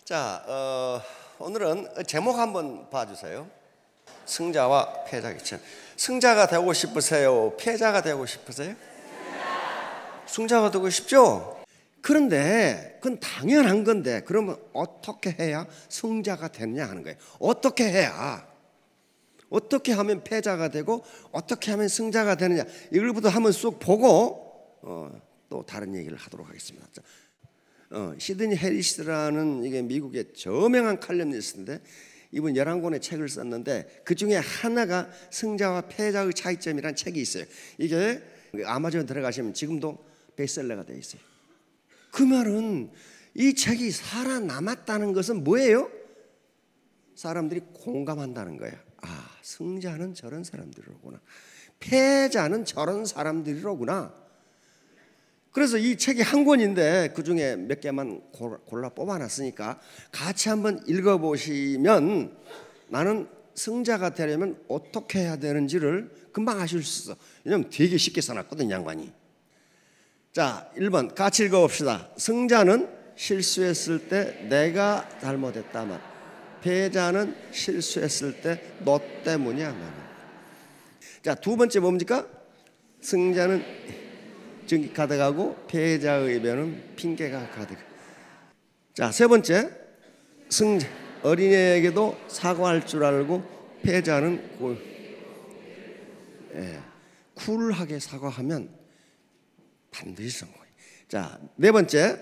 자, 오늘은 제목 한번 봐주세요. 승자와 패자 기천. 승자가 되고 싶으세요? 패자가 되고 싶으세요? 승자가 되고 싶죠? 그런데 그건 당연한 건데, 그러면 어떻게 해야 승자가 되느냐 하는 거예요. 어떻게 해야, 어떻게 하면 패자가 되고 어떻게 하면 승자가 되느냐, 이걸부터 한번 쑥 보고 또 다른 얘기를 하도록 하겠습니다. 시드니 해리스라는 이게 미국의 저명한 칼럼니스트인데, 이분 11권의 책을 썼는데 그 중에 하나가 승자와 패자의 차이점이라는 책이 있어요. 이게 아마존 들어가시면 지금도 베스트셀러가 되어 있어요. 그 말은 이 책이 살아남았다는 것은 뭐예요? 사람들이 공감한다는 거야. 아, 승자는 저런 사람들이로구나, 패자는 저런 사람들이로구나. 그래서 이 책이 한 권인데 그 중에 몇 개만 골라 뽑아놨으니까 같이 한번 읽어보시면 나는 승자가 되려면 어떻게 해야 되는지를 금방 아실 수 있어. 왜냐면 되게 쉽게 써놨거든, 양반이. 자, 1번 같이 읽어봅시다. 승자는 실수했을 때 내가 잘못했다 말, 패자는 실수했을 때 너 때문이야 말. 자, 두 번째 뭡니까? 승자는 증이 가득하고 패자의 입에는 핑계가 가득. 자, 세 번째, 승자 어린애에게도 사과할 줄 알고 패자는 쿨하게 사과하면 반드시 성공해. 자, 네 번째,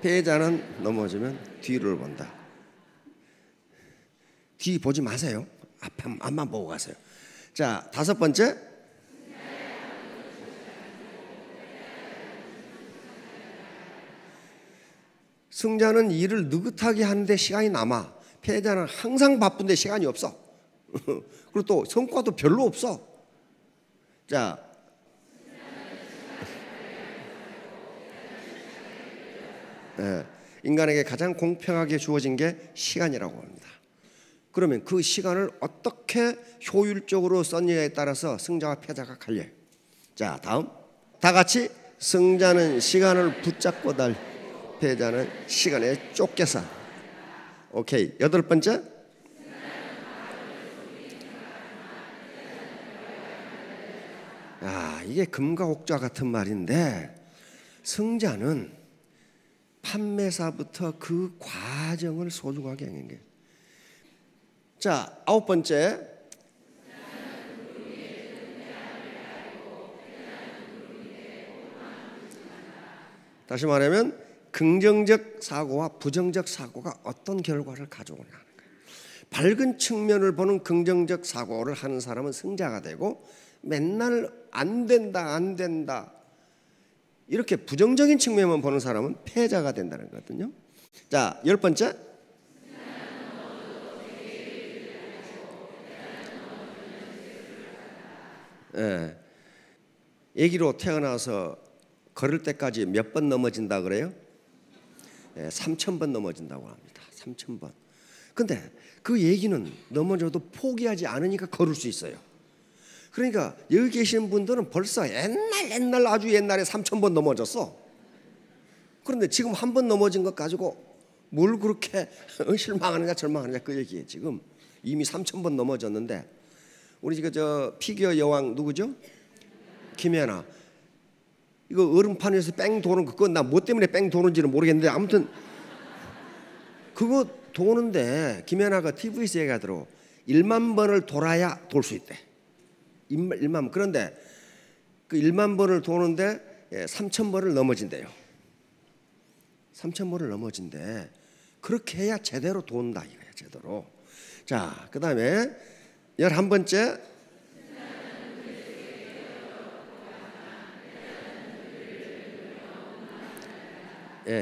패자는 넘어지면 뒤를 본다. 뒤 보지 마세요. 앞만 보고 가세요. 자, 다섯 번째, 승자는 일을 느긋하게 하는데 시간이 남아, 패자는 항상 바쁜데 시간이 없어. 그리고 또 성과도 별로 없어. 자, 인간에게 가장 공평하게 주어진 게 시간이라고 합니다. 그러면 그 시간을 어떻게 효율적으로 썼느냐에 따라서 승자와 패자가 갈려요. 자, 다음 다 같이, 승자는 시간을 붙잡고 달려, 패자는 시간에 쫓겨서. 오케이. 여덟 번째, 이게 금과 옥자 같은 말인데, 승자는 판매사부터 그 과정을 소중하게 여기는 거예요. 자, 아홉 번째, 다시 말하면 긍정적 사고와 부정적 사고가 어떤 결과를 가져오냐 하는 거예요. 밝은 측면을 보는 긍정적 사고를 하는 사람은 승자가 되고, 맨날 안 된다 이렇게 부정적인 측면만 보는 사람은 패자가 된다는 거거든요. 자, 열 번째, 아기로 태어나서 걸을 때까지 몇 번 넘어진다 그래요? 3,000번 넘어진다고 합니다. 3,000번. 근데 그 얘기는 넘어져도 포기하지 않으니까 걸을 수 있어요. 그러니까 여기 계시는 분들은 벌써 옛날 아주 옛날에 3,000번 넘어졌어. 그런데 지금 한 번 넘어진 것 가지고 뭘 그렇게 실망하느냐 절망하느냐 그 얘기예요. 지금 이미 3,000번 넘어졌는데, 우리 지금 저 피겨 여왕 누구죠? 김연아. 이거 얼음판 위에서 뺑 도는 그거 나 뭐 때문에 뺑 도는지는 모르겠는데, 아무튼 그거 도는데 김연아가 TV에서 얘기하더라고. 1만 번을 돌아야 돌 수 있대. 1만 번. 그런데 그 1만 번을 도는데 3,000번을 넘어진대요. 3,000번을 넘어진대. 그렇게 해야 제대로 돈다 이거야, 제대로. 자, 그 다음에 11번째,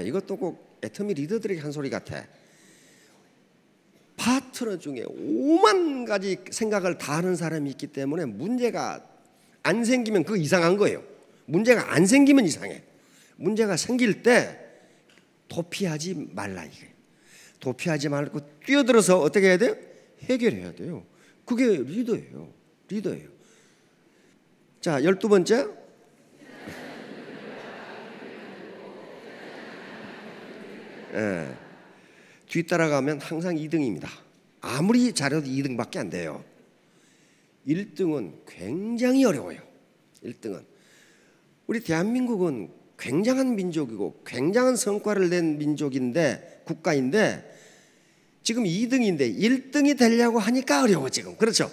이것도 꼭 애터미 리더들에게 한 소리 같아. 파트너 중에 5만 가지 생각을 다 하는 사람이 있기 때문에 문제가 안 생기면 그거 이상한 거예요. 문제가 안 생기면 이상해. 문제가 생길 때 도피하지 말라 이게. 도피하지 말고 뛰어들어서 어떻게 해야 돼요? 해결해야 돼요. 그게 리더예요. 자, 12번째, 예. 뒤따라가면 항상 2등입니다. 아무리 잘해도 2등밖에 안 돼요. 1등은 굉장히 어려워요. 1등은. 우리 대한민국은 굉장한 민족이고 굉장한 성과를 낸 민족인데, 국가인데 지금 2등인데 1등이 되려고 하니까 어려워 지금. 그렇죠?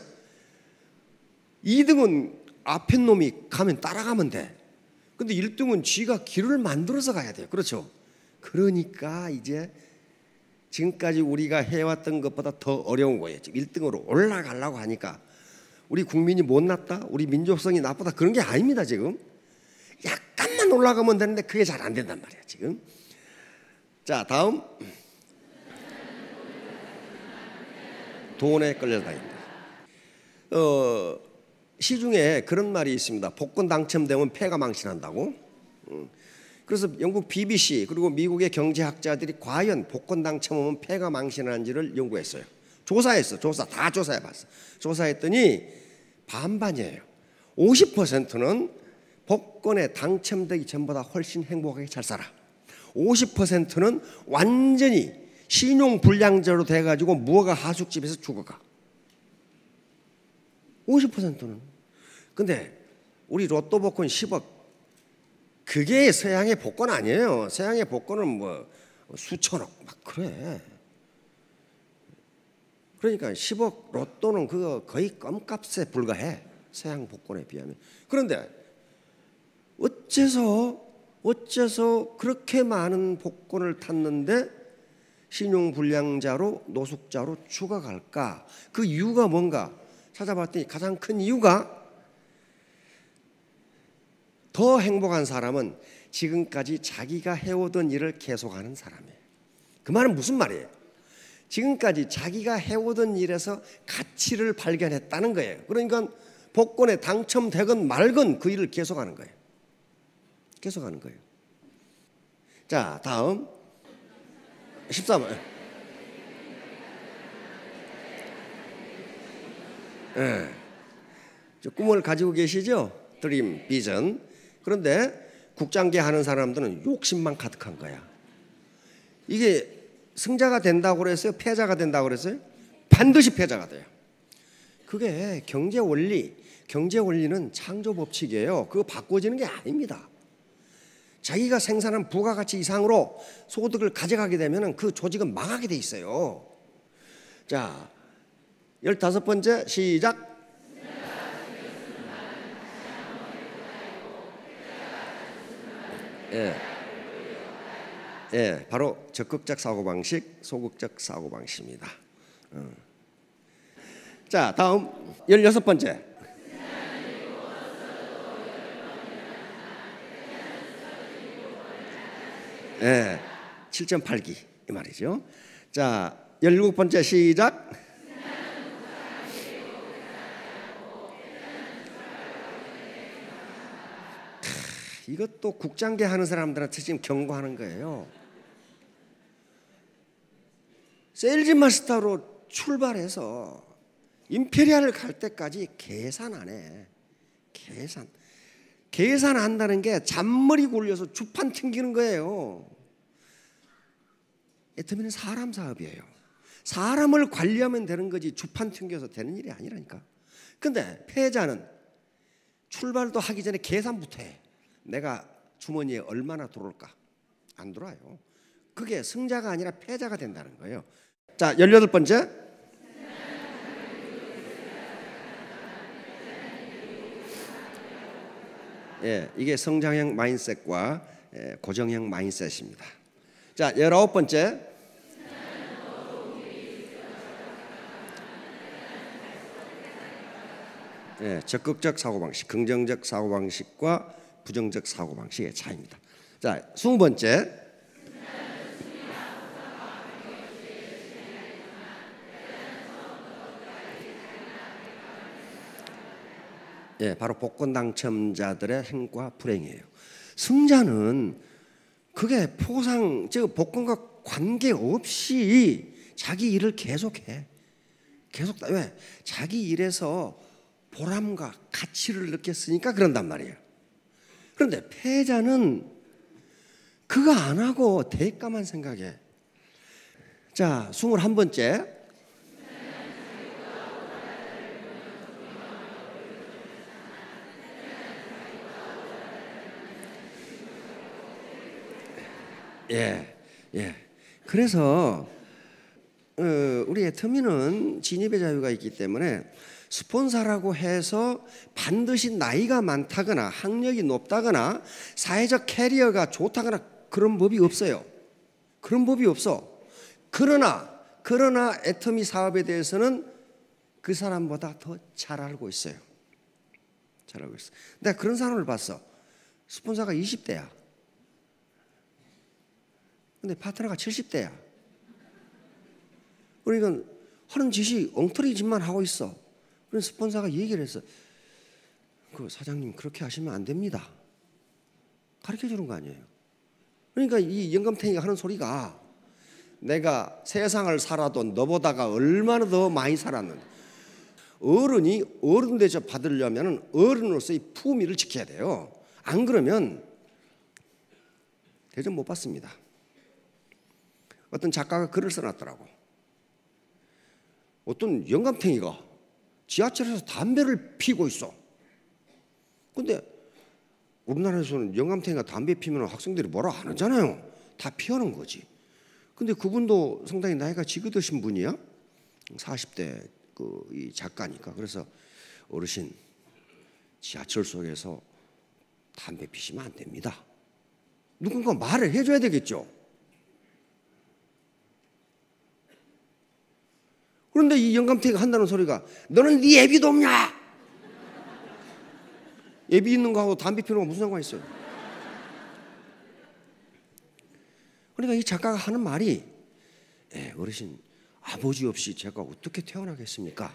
2등은 앞에 놈이 가면 따라가면 돼. 근데 1등은 쥐가 길을 만들어서 가야 돼요. 그렇죠? 그러니까 이제 지금까지 우리가 해왔던 것보다 더 어려운 거예요. 지금 1등으로 올라가려고 하니까 우리 국민이 못났다, 우리 민족성이 나쁘다, 그런 게 아닙니다. 지금 약간만 올라가면 되는데 그게 잘 안 된단 말이에요 지금. 자, 다음. 돈에 끌려다닌다. 시중에 그런 말이 있습니다. 복권 당첨되면 패가 망신한다고. 그래서 영국 BBC 그리고 미국의 경제학자들이 과연 복권 당첨하면 패가 망신하는지를 연구했어요. 조사했어. 다 조사해봤어. 조사했더니 반반이에요. 50%는 복권에 당첨되기 전보다 훨씬 행복하게 잘 살아. 50%는 완전히 신용불량자로 돼가지고 무허가 하숙집에서 죽어가. 50%는. 근데 우리 로또 복권 10억, 그게 서양의 복권 아니에요. 서양의 복권은 뭐 수천억 막 그래. 그러니까 10억 로또는 그거 거의 껌값에 불과해. 서양 복권에 비하면. 그런데 어째서 그렇게 많은 복권을 탔는데 신용불량자로 노숙자로 죽어갈까? 그 이유가 뭔가 찾아봤더니 가장 큰 이유가, 더 행복한 사람은 지금까지 자기가 해오던 일을 계속하는 사람이에요. 그 말은 무슨 말이에요? 지금까지 자기가 해오던 일에서 가치를 발견했다는 거예요. 그러니까 복권에 당첨되건 말건 그 일을 계속하는 거예요. 계속하는 거예요. 자, 다음 13번. 네. 꿈을 가지고 계시죠? 드림, 비전. 그런데 국장계 하는 사람들은 욕심만 가득한 거야. 이게 승자가 된다고 그랬어요? 패자가 된다고 그랬어요? 반드시 패자가 돼요. 그게 경제 원리는 창조 법칙이에요. 그거 바꿔지는 게 아닙니다. 자기가 생산한 부가가치 이상으로 소득을 가져가게 되면 그 조직은 망하게 돼 있어요. 자, 15번째 시작. 바로 적극적 사고방식, 소극적 사고방식입니다. 자, 다음 16번째. 7.8기 이 말이죠. 자, 17번째 시작. 이것도 국장계 하는 사람들한테 지금 경고하는 거예요. 세일즈 마스터로 출발해서 임페리알을 갈 때까지 계산 안 해. 계산 한다는 게 잔머리 굴려서 주판 튕기는 거예요. 애터미는 사람 사업이에요. 사람을 관리하면 되는 거지 주판 튕겨서 되는 일이 아니라니까. 근데 패자는 출발도 하기 전에 계산부터 해. 내가 주머니에 얼마나 들어올까? 안 들어와요. 그게 승자가 아니라 패자가 된다는 거예요. 자, 18번째. 이게 성장형 마인셋과 고정형 마인셋입니다. 자, 19번째. 적극적 사고방식, 긍정적 사고방식과 부정적 사고방식의 차이입니다. 자, 20번째. 바로 복권 당첨자들의 행과 불행이에요. 승자는 그게 포상, 복권과 관계없이 자기 일을 계속해. 왜? 자기 일에서 보람과 가치를 느꼈으니까 그런단 말이에요. 그런데 패자는 그거 안 하고 대가만 생각해. 자, 21번째. 예. 그래서 우리 애터미는 진입의 자유가 있기 때문에 스폰서라고 해서 반드시 나이가 많다거나 학력이 높다거나 사회적 캐리어가 좋다거나 그런 법이 없어요. 그런 법이 없어. 그러나 애터미 사업에 대해서는 그 사람보다 더 잘 알고 있어요. 잘 알고 있어. 내가 그런 사람을 봤어. 스폰서가 20대야. 근데 파트너가 70대야. 그러니까 하는 짓이 엉터리 짓만 하고 있어. 그래서 스폰서가 얘기를 했어. 그 사장님 그렇게 하시면 안 됩니다. 가르쳐 주는 거 아니에요. 그러니까 이 영감탱이가 하는 소리가 내가 세상을 살아도 너보다가 얼마나 더 많이 살았는데 어른이 어른 대접 받으려면 어른으로서의 품위를 지켜야 돼요. 안 그러면 대접 못 받습니다. 어떤 작가가 글을 써놨더라고. 어떤 영감탱이가 지하철에서 담배를 피고 있어. 근데 우리나라에서는 영감탱이가 담배 피면 학생들이 뭐라 안 하잖아요. 다 피하는 거지. 근데 그분도 상당히 나이가 지긋으신 분이야. 40대 이 작가니까. 그래서 어르신 지하철 속에서 담배 피시면 안 됩니다. 누군가 말을 해줘야 되겠죠. 그런데 이 영감탱이가 한다는 소리가 너는 네 애비도 없냐? 애비 있는 거하고 담배 피우는 거 무슨 상관이 있어요? 그러니까 이 작가가 하는 말이 어르신 아버지 없이 제가 어떻게 태어나겠습니까?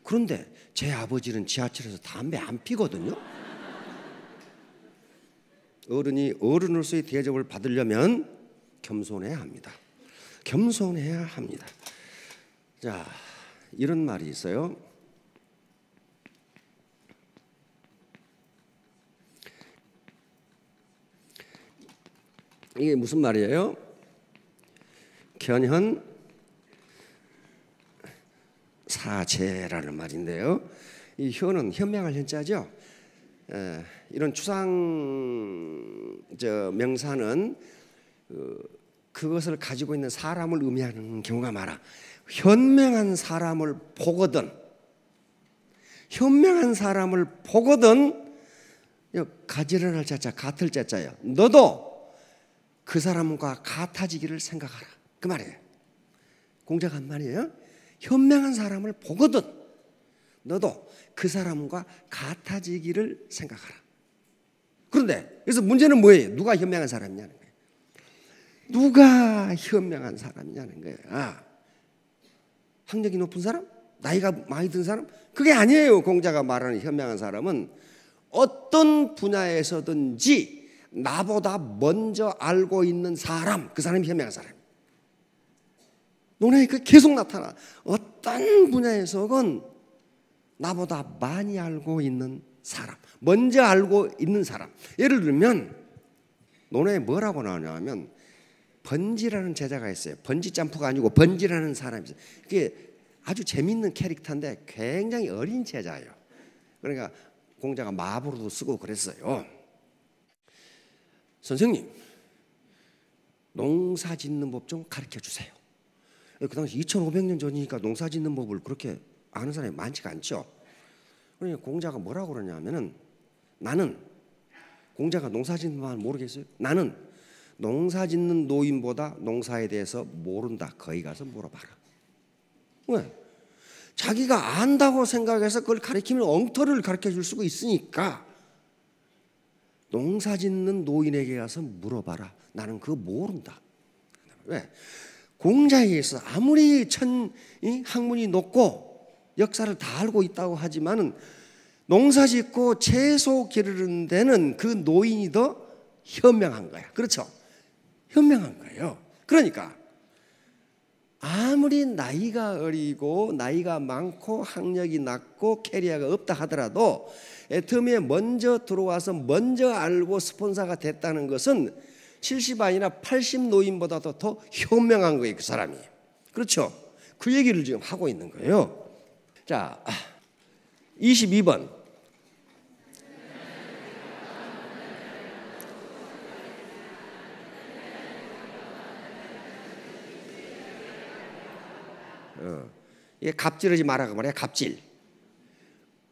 그런데 제 아버지는 지하철에서 담배 안 피거든요. 어른이 어른으로서의 대접을 받으려면 겸손해야 합니다. 겸손해야 합니다. 자, 이런 말이 있어요. 이게 무슨 말이에요? 견현 사제라는 말인데요. 이 현은 현명할 현자죠. 이런 추상 명사는 그것을 가지고 있는 사람을 의미하는 경우가 많아. 현명한 사람을 보거든 가지런할 자자 같을 자자예요. 너도 그 사람과 같아지기를 생각하라. 그 말이에요. 공자가 한 말이에요. 현명한 사람을 보거든 너도 그 사람과 같아지기를 생각하라. 그런데 그래서 문제는 뭐예요? 누가 현명한 사람이냐는 거예요. 누가 현명한 사람이냐는 거예요. 학력이 높은 사람? 나이가 많이 든 사람? 그게 아니에요. 공자가 말하는 현명한 사람은 어떤 분야에서든지 나보다 먼저 알고 있는 사람, 그 사람이 현명한 사람이에요. 논에 그 계속 나타나. 어떤 분야에서건 나보다 많이 알고 있는 사람, 먼저 알고 있는 사람. 예를 들면 논에 뭐라고 나오냐면 번지라는 제자가 있어요. 번지 점프가 아니고 번지라는 사람이 있어요. 그게 아주 재밌는 캐릭터인데 굉장히 어린 제자예요. 그러니까 공자가 마법으로도 쓰고 그랬어요. 선생님, 농사 짓는 법 좀 가르쳐 주세요. 그 당시 2500년 전이니까 농사 짓는 법을 그렇게 아는 사람이 많지가 않죠. 그러니까 공자가 뭐라고 그러냐면은 나는 공자가 농사 짓는 말 모르겠어요? 나는 농사 짓는 노인보다 농사에 대해서 모른다. 거기 가서 물어봐라. 왜? 자기가 안다고 생각해서 그걸 가르치면 엉터리를 가르쳐 줄 수가 있으니까 농사 짓는 노인에게 가서 물어봐라. 나는 그거 모른다. 왜? 공자에 의해서 아무리 학문이 높고 역사를 다 알고 있다고 하지만은 농사 짓고 채소 기르는 데는 그 노인이 더 현명한 거야. 그렇죠? 현명한 거예요. 그러니까 아무리 나이가 어리고 나이가 많고 학력이 낮고 캐리어가 없다 하더라도 애터미에 먼저 들어와서 먼저 알고 스폰서가 됐다는 것은 70 아니라 80 노인보다도 더 현명한 거예요, 그 사람이. 그렇죠? 그 얘기를 지금 하고 있는 거예요. 자, 22번. 이게 갑질하지 말라고 말이야. 갑질.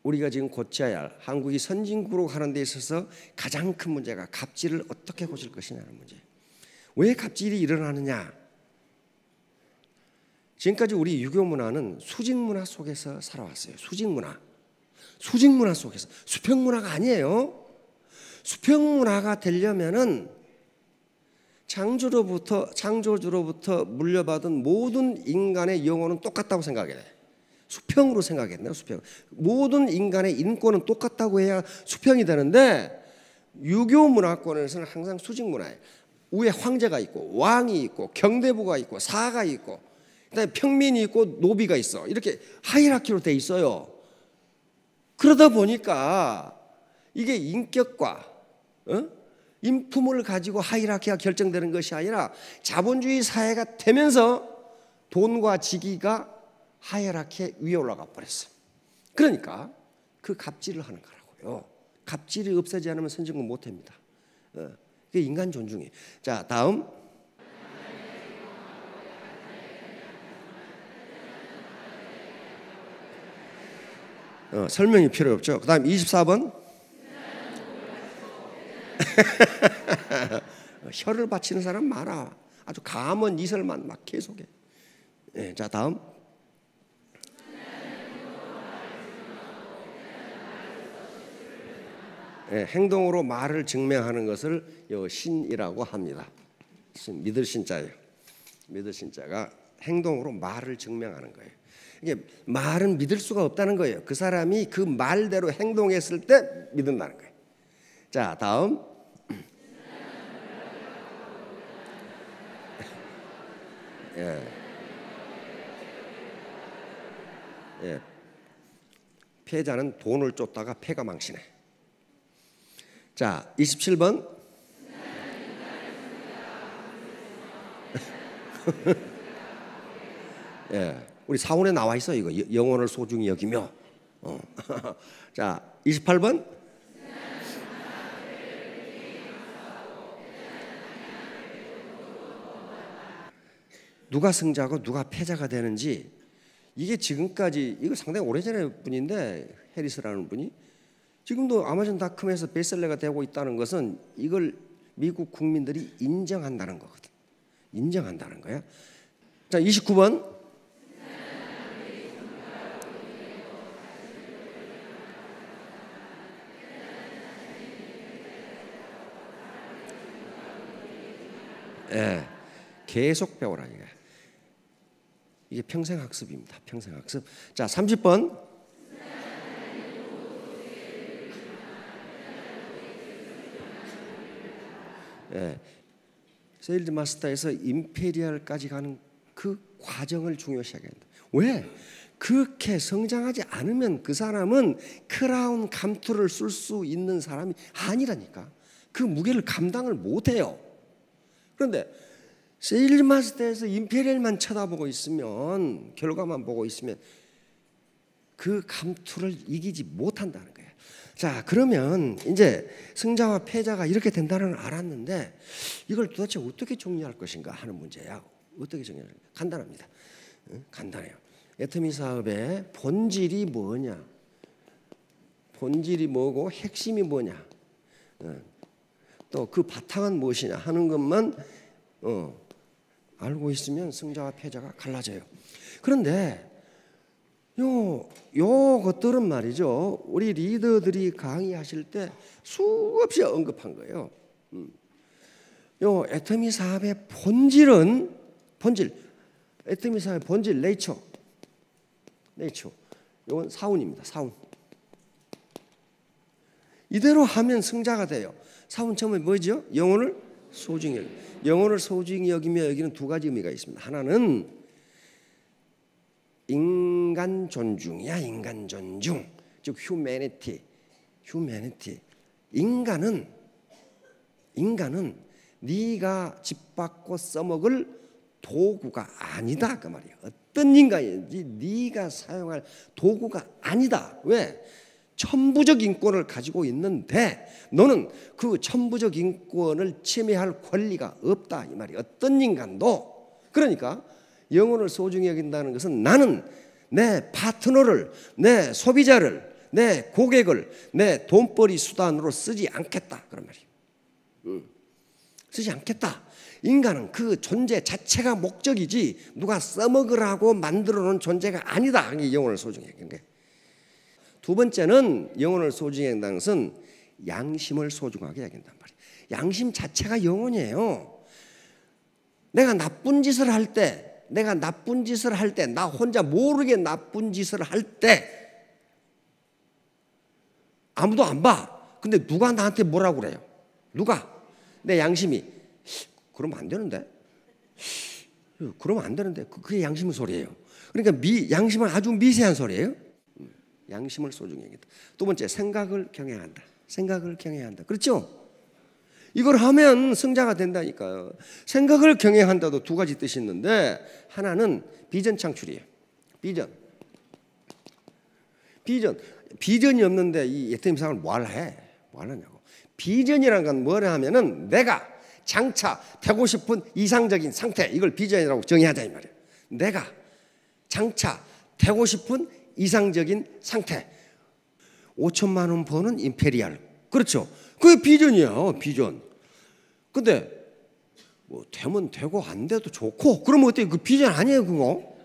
우리가 지금 고쳐야 할, 한국이 선진국으로 가는 데 있어서 가장 큰 문제가 갑질을 어떻게 고칠 것이냐는 문제. 왜 갑질이 일어나느냐? 지금까지 우리 유교 문화는 수직 문화 속에서 살아왔어요. 수직 문화. 수직 문화 속에서. 수평 문화가 아니에요. 수평 문화가 되려면은 창조주로부터 물려받은 모든 인간의 영혼은 똑같다고 생각해야 돼. 수평으로 생각했나요? 수평. 모든 인간의 인권은 똑같다고 해야 수평이 되는데 유교 문화권에서는 항상 수직 문화예요. 위에 황제가 있고 왕이 있고 경대부가 있고 사가 있고 그다음에 평민이 있고 노비가 있어. 이렇게 하이라키로 돼 있어요. 그러다 보니까 이게 인격과 인품을 가지고 하이라키가 결정되는 것이 아니라 자본주의 사회가 되면서 돈과 직위가 하이라키 위에 올라가 버렸어요. 그러니까 그 갑질을 하는 거라고요. 갑질이 없어지지 않으면 선진국 못 됩니다. 그게 인간 존중이에요. 자, 다음. 설명이 필요 없죠. 그 다음 24번. 혀를 바치는 사람 많아. 아주 감언 이설만 막 계속해. 자, 다음. 행동으로 말을 증명하는 것을 신이라고 합니다. 믿을 신자예요. 믿을 신자가 행동으로 말을 증명하는 거예요. 이게 말은 믿을 수가 없다는 거예요. 그 사람이 그 말대로 행동했을 때 믿는다는 거예요. 자, 다음. 패자는 돈을 쫓다가 패가 망치네. 자, 27번. 우리 사원에 나와 있어 이거. 영혼을 소중히 여기며. 자, 28번. 누가 승자고 누가 패자가 되는지 이게 지금까지 이거 상당히 오래전의 분인데 해리스라는 분이 지금도 아마존닷컴에서 베스트셀러가 되고 있다는 것은 이걸 미국 국민들이 인정한다는 거거든. 인정한다는 거야. 자, 29번. 계속 배우라 이게 평생 학습입니다. 평생 학습. 자, 30번. 세일즈 마스터에서 임페리얼까지 가는 그 과정을 중요시하게 한다. 왜? 그렇게 성장하지 않으면 그 사람은 크라운 감투를 쓸 수 있는 사람이 아니라니까. 그 무게를 감당을 못해요. 그런데 세일즈 마스터에서 임페리얼만 쳐다보고 있으면, 결과만 보고 있으면 그 감투를 이기지 못한다는 거예요. 자, 그러면 이제 승자와 패자가 이렇게 된다는 걸 알았는데 이걸 도대체 어떻게 정리할 것인가 하는 문제야. 어떻게 정리할 것인가? 간단합니다. 간단해요. 애터미 사업의 본질이 뭐냐, 본질이 뭐고 핵심이 뭐냐, 또 그 바탕은 무엇이냐 하는 것만 알고 있으면 승자와 패자가 갈라져요. 그런데 요 것들은 말이죠, 우리 리더들이 강의하실 때 수없이 언급한 거예요. 요 애터미 사업의 본질은 애터미 사업의 본질 네이처. 이건 사운입니다. 사운. 이대로 하면 승자가 돼요. 사운 처음에 뭐죠? 영혼을 소중히 여기며. 영혼을 소중히 여기며 여기는 두 가지 의미가 있습니다. 하나는 인간 존중이야. 인간 존중. 즉 휴메니티. 인간은 네가 짚받고 써먹을 도구가 아니다 그 말이야. 어떤 인간인지 네가 사용할 도구가 아니다. 왜? 천부적 인권을 가지고 있는데 너는 그 천부적 인권을 침해할 권리가 없다 이 말이야. 어떤 인간도. 그러니까 영혼을 소중히 여긴다는 것은 나는 내 파트너를, 내 소비자를, 내 고객을 내 돈벌이 수단으로 쓰지 않겠다 그런 말이에요. 쓰지 않겠다. 인간은 그 존재 자체가 목적이지 누가 써먹으라고 만들어 놓은 존재가 아니다. 이게 영혼을 소중히 여기는 거예요. 두 번째는 영혼을 소중히 여긴다는 것은 양심을 소중하게 여긴단 말이에요. 양심 자체가 영혼이에요. 내가 나쁜 짓을 할 때, 나 혼자 모르게 나쁜 짓을 할 때 아무도 안 봐. 근데 누가 나한테 뭐라고 그래요? 누가? 내 양심이 그러면 안 되는데? 그러면 안 되는데? 그게 양심의 소리예요. 그러니까 양심은 아주 미세한 소리예요. 양심을 소중히 여긴다. 두 번째, 생각을 경외한다. 생각을 경외한다. 그렇죠? 이걸 하면 승자가 된다니까요. 생각을 경외한다도 두 가지 뜻이 있는데 하나는 비전 창출이에요. 비전이 없는데 이 예태임 사업을 뭐 하냐고. 비전이라는 건 뭐라 하면은 내가 장차 되고 싶은 이상적인 상태, 이걸 비전이라고 정의하자 이 말이에요. 내가 장차 되고 싶은 이상적인 상태. 5천만 원 버는 임페리얼. 그렇죠. 그게 비전이야. 비전. 근데 뭐 되면 되고 안 돼도 좋고 그러면 어때요? 그 비전 아니에요 그거.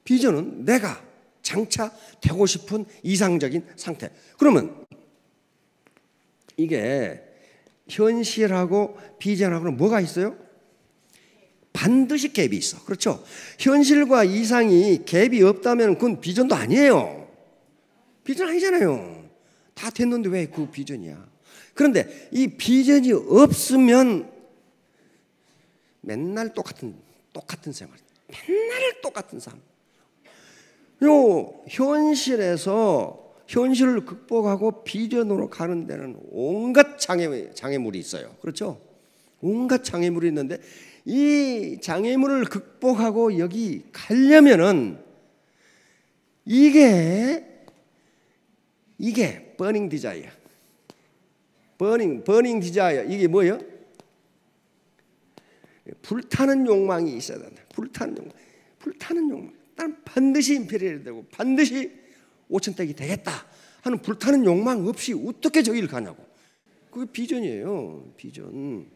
비전은 내가 장차 되고 싶은 이상적인 상태. 그러면 이게 현실하고 비전하고는 뭐가 있어요? 반드시 갭이 있어. 그렇죠? 현실과 이상이 갭이 없다면 그건 비전도 아니에요. 비전 아니잖아요. 다 됐는데 왜 그 비전이야? 그런데 이 비전이 없으면 맨날 똑같은 생활, 맨날 똑같은 삶. 요 현실을 극복하고 비전으로 가는 데는 온갖 장애물이 있어요. 그렇죠? 온갖 장애물이 있는데 이 장애물을 극복하고 여기 가려면은 이게 버닝 디자이어. 버닝 디자이어. 이게 뭐예요? 불타는 욕망이 있어야 된다. 불타는 욕망. 난 반드시 임페리얼이 되고 반드시 5천대기 되겠다 하는 불타는 욕망 없이 어떻게 저기를 가냐고. 그게 비전이에요. 비전.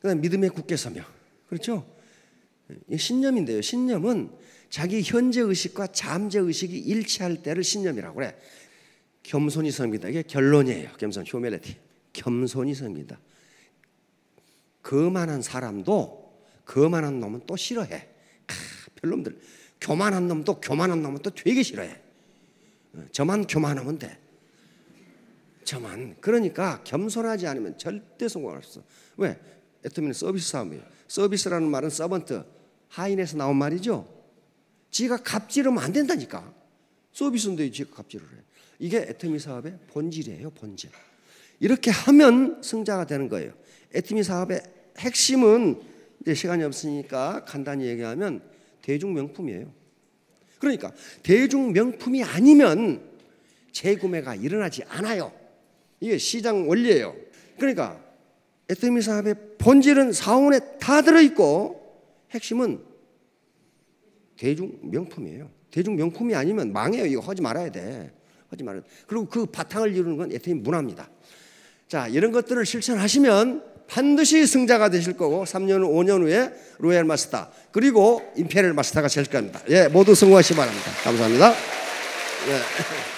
그다음 믿음에 굳게 서며. 그렇죠? 신념인데요. 신념은 자기 현재 의식과 잠재 의식이 일치할 때를 신념이라고 그래. 겸손히 섭니다. 이게 결론이에요. 겸손, 휴밀리티. 겸손히 섭니다. 거만한 사람도 거만한 놈은 또 싫어해. 별놈들. 교만한 놈도 되게 싫어해. 저만 교만하면 돼. 저만. 그러니까 겸손하지 않으면 절대 성공할 수 없어. 왜? 애터미는 서비스 사업이에요. 서비스라는 말은 서번트, 하인에서 나온 말이죠. 지가 갑질하면 안 된다니까. 서비스인데 지가 갑질을 해. 이게 애터미 사업의 본질이에요. 본질. 이렇게 하면 승자가 되는 거예요. 애터미 사업의 핵심은 이제 시간이 없으니까 간단히 얘기하면 대중명품이에요. 그러니까 대중명품이 아니면 재구매가 일어나지 않아요. 이게 시장 원리예요. 그러니까 애터미 사업의 본질은 사원에 다 들어있고 핵심은 대중명품이에요. 대중명품이 아니면 망해요. 이거 하지 말아야 돼. 하지 말아야 돼. 그리고 그 바탕을 이루는 건 애터미 문화입니다. 자, 이런 것들을 실천하시면 반드시 승자가 되실 거고 3년, 5년 후에 로얄 마스터 그리고 임페리얼 마스터가 될 겁니다. 예, 모두 성공하시기 바랍니다. 감사합니다. 예.